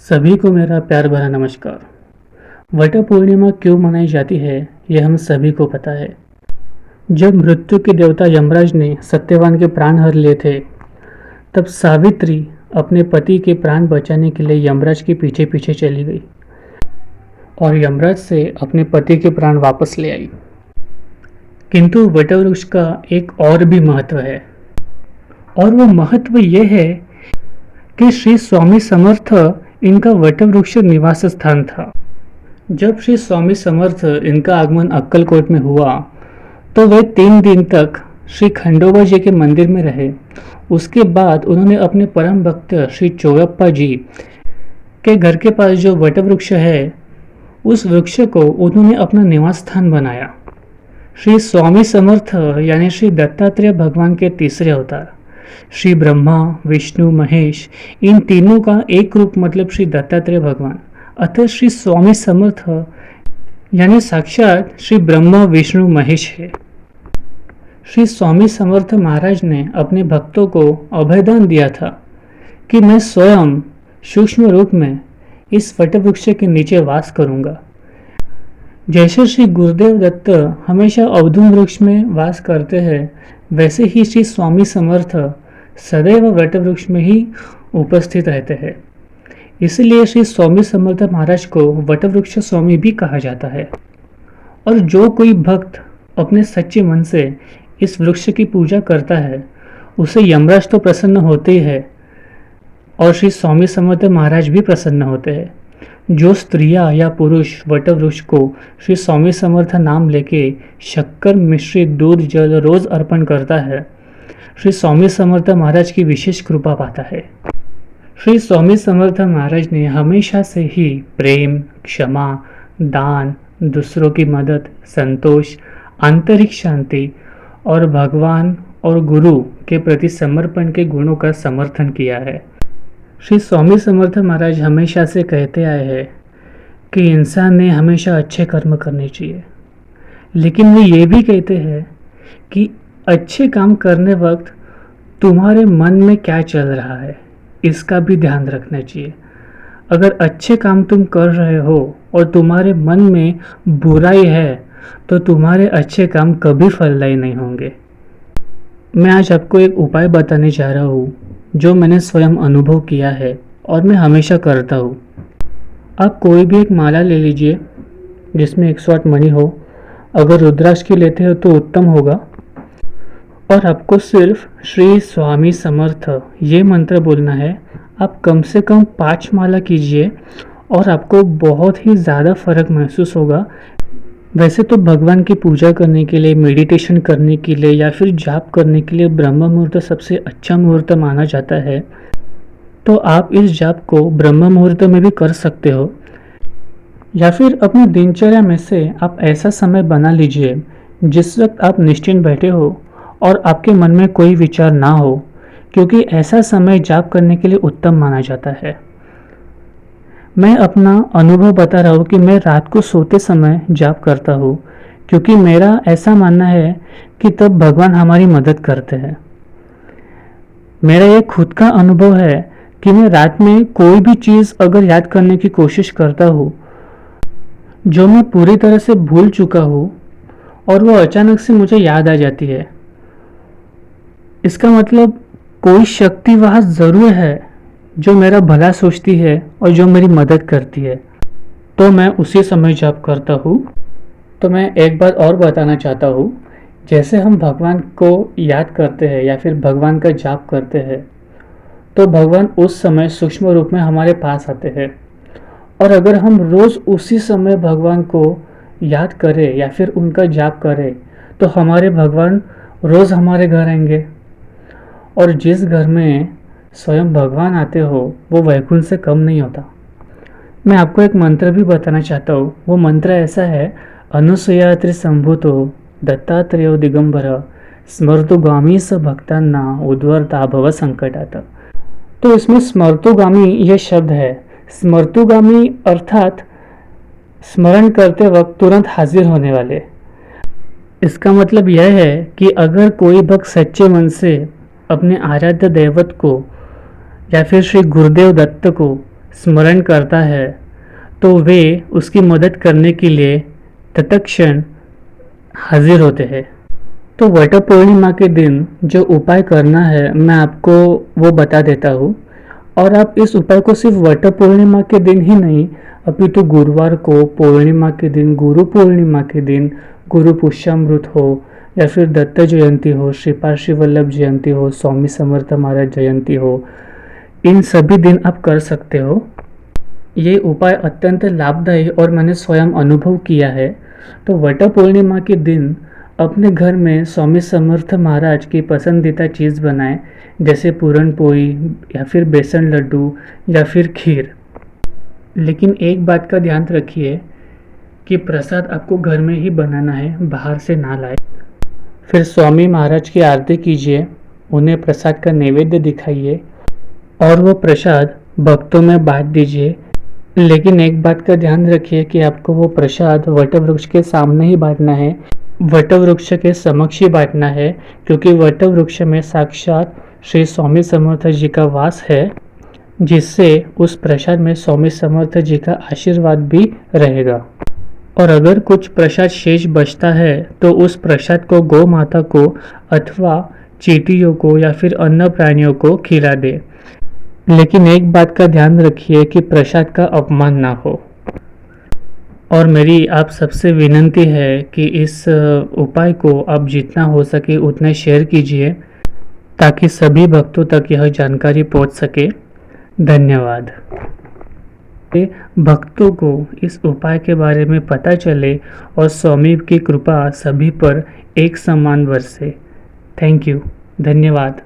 सभी को मेरा प्यार भरा नमस्कार। वट पूर्णिमा क्यों मनाई जाती है, यह हम सभी को पता है। जब मृत्यु के देवता यमराज ने सत्यवान के प्राण हर लिए थे, तब सावित्री अपने पति के प्राण बचाने के लिए यमराज के पीछे पीछे चली गई और यमराज से अपने पति के प्राण वापस ले आई। किंतु वटवृक्ष का एक और भी महत्व है, और वो महत्व यह है कि श्री स्वामी समर्थ इनका वटवृक्ष निवास स्थान था। जब श्री स्वामी समर्थ इनका आगमन अक्कलकोट में हुआ तो वे 3 दिन तक श्री खंडोबा जी के मंदिर में रहे। उसके बाद उन्होंने अपने परम भक्त श्री चोरप्पा जी के घर के पास जो वटवृक्ष है, उस वृक्ष को उन्होंने अपना निवास स्थान बनाया। श्री स्वामी समर्थ यानी श्री दत्तात्रेय भगवान के तीसरे अवतार, श्री ब्रह्मा विष्णु महेश, इन तीनों का एक रूप मतलब श्री दत्तात्रेय भगवान, अतः श्री स्वामी समर्थ यानी साक्षात श्री ब्रह्मा विष्णु महेश है। श्री स्वामी समर्थ महाराज ने अपने भक्तों को अभयदान दिया था कि मैं स्वयं सूक्ष्म रूप में इस वटवृक्ष के नीचे वास करूंगा। जैसे श्री गुरुदेव दत्त हमेशा अवधूत वृक्ष में वास करते हैं, वैसे ही श्री स्वामी समर्थ सदैव वटवृक्ष में ही उपस्थित रहते हैं। इसलिए श्री स्वामी समर्थ महाराज को वटवृक्ष स्वामी भी कहा जाता है। और जो कोई भक्त अपने सच्चे मन से इस वृक्ष की पूजा करता है, उसे यमराज तो प्रसन्न होते ही है और श्री स्वामी समर्थ महाराज भी प्रसन्न होते हैं। जो स्त्रियां या पुरुष वटवृक्ष को श्री स्वामी समर्थ नाम लेके शक्कर मिश्रित दूध जल रोज अर्पण करता है, श्री स्वामी समर्थ महाराज की विशेष कृपा पाता है। श्री स्वामी समर्थ महाराज ने हमेशा से ही प्रेम, क्षमा, दान, दूसरों की मदद, संतोष, आंतरिक शांति और भगवान और गुरु के प्रति समर्पण के गुणों का समर्थन किया है। श्री स्वामी समर्थ महाराज हमेशा से कहते आए हैं कि इंसान ने हमेशा अच्छे कर्म करने चाहिए, लेकिन वे ये भी कहते हैं कि अच्छे काम करने वक्त तुम्हारे मन में क्या चल रहा है, इसका भी ध्यान रखना चाहिए। अगर अच्छे काम तुम कर रहे हो और तुम्हारे मन में बुराई है, तो तुम्हारे अच्छे काम कभी फलदायी नहीं होंगे। मैं आज आपको एक उपाय बताने जा रहा हूँ जो मैंने स्वयं अनुभव किया है और मैं हमेशा करता हूँ। आप कोई भी एक माला ले लीजिए जिसमें 108 मणि हो। अगर रुद्राक्ष की लेते हो तो उत्तम होगा। और आपको सिर्फ श्री स्वामी समर्थ ये मंत्र बोलना है। आप कम से कम 5 माला कीजिए और आपको बहुत ही ज़्यादा फर्क महसूस होगा। वैसे तो भगवान की पूजा करने के लिए, मेडिटेशन करने के लिए या फिर जाप करने के लिए ब्रह्म मुहूर्त सबसे अच्छा मुहूर्त माना जाता है, तो आप इस जाप को ब्रह्म मुहूर्त में भी कर सकते हो। या फिर अपनी दिनचर्या में से आप ऐसा समय बना लीजिए जिस वक्त आप निश्चिंत बैठे हो और आपके मन में कोई विचार ना हो, क्योंकि ऐसा समय जाप करने के लिए उत्तम माना जाता है। मैं अपना अनुभव बता रहा हूँ कि मैं रात को सोते समय जाप करता हूँ, क्योंकि मेरा ऐसा मानना है कि तब भगवान हमारी मदद करते हैं। मेरा ये खुद का अनुभव है कि मैं रात में कोई भी चीज़ अगर याद करने की कोशिश करता हूँ जो मैं पूरी तरह से भूल चुका हूँ और वो अचानक से मुझे याद आ जाती है, इसका मतलब कोई शक्ति वहाँ ज़रूर है जो मेरा भला सोचती है और जो मेरी मदद करती है, तो मैं उसी समय जाप करता हूँ। तो मैं एक बात और बताना चाहता हूँ, जैसे हम भगवान को याद करते हैं या फिर भगवान का जाप करते हैं, तो भगवान उस समय सूक्ष्म रूप में हमारे पास आते हैं। और अगर हम रोज़ उसी समय भगवान को याद करें या फिर उनका जाप करें, तो हमारे भगवान रोज़ हमारे घर आएंगे। और जिस घर में स्वयं भगवान आते हो वो वैकुंठ से कम नहीं होता। मैं आपको एक मंत्र भी बताना चाहता हूँ। वो मंत्र ऐसा है, अनुसूया त्रिसंभूतो दत्तात्रेयो दिगंबर स्मर्तुगामी स भक्तान्ना उद्वर्ता भव संकटात। तो इसमें स्मर्तुगामी ये शब्द है। स्मर्तुगामी अर्थात स्मरण करते वक्त तुरंत हाजिर होने वाले। इसका मतलब यह है कि अगर कोई भक्त सच्चे मन से अपने आराध्य दैवत को या फिर श्री गुरुदेव दत्त को स्मरण करता है तो वे उसकी मदद करने के लिए तत्क्षण हाजिर होते हैं। तो वट पूर्णिमा के दिन जो उपाय करना है मैं आपको वो बता देता हूँ। और आप इस उपाय को सिर्फ वट पूर्णिमा के दिन ही नहीं, अपितु गुरुवार को, पूर्णिमा के दिन, गुरु पूर्णिमा के दिन, गुरु पुष्यामृत हो या फिर दत्त जयंती हो, श्रीपाद श्री वल्लभ जयंती हो, स्वामी समर्थ महाराज जयंती हो, इन सभी दिन आप कर सकते हो। ये उपाय अत्यंत लाभदायी और मैंने स्वयं अनुभव किया है। तो वट पूर्णिमा के दिन अपने घर में स्वामी समर्थ महाराज की पसंदीदा चीज़ बनाएं, जैसे पूरन पोई या फिर बेसन लड्डू या फिर खीर। लेकिन एक बात का ध्यान रखिए कि प्रसाद आपको घर में ही बनाना है, बाहर से ना लाए। फिर स्वामी महाराज की आरती कीजिए, उन्हें प्रसाद का नैवेद्य दिखाइए और वो प्रसाद भक्तों में बांट दीजिए। लेकिन एक बात का ध्यान रखिए कि आपको वो प्रसाद वट वृक्ष के सामने ही बांटना है, वट वृक्ष के समक्ष ही बांटना है, क्योंकि वट वृक्ष में साक्षात श्री स्वामी समर्थ जी का वास है, जिससे उस प्रसाद में स्वामी समर्थ जी का आशीर्वाद भी रहेगा। और अगर कुछ प्रसाद शेष बचता है तो उस प्रसाद को गौ माता को अथवा चींटियों को या फिर अन्य प्राणियों को खिला दे। लेकिन एक बात का ध्यान रखिए कि प्रसाद का अपमान ना हो। और मेरी आप सबसे विनंती है कि इस उपाय को आप जितना हो सके उतना शेयर कीजिए, ताकि सभी भक्तों तक यह जानकारी पहुंच सके। धन्यवाद। भक्तों को इस उपाय के बारे में पता चले और स्वामी की कृपा सभी पर एक समान बरसे। Thank you. धन्यवाद।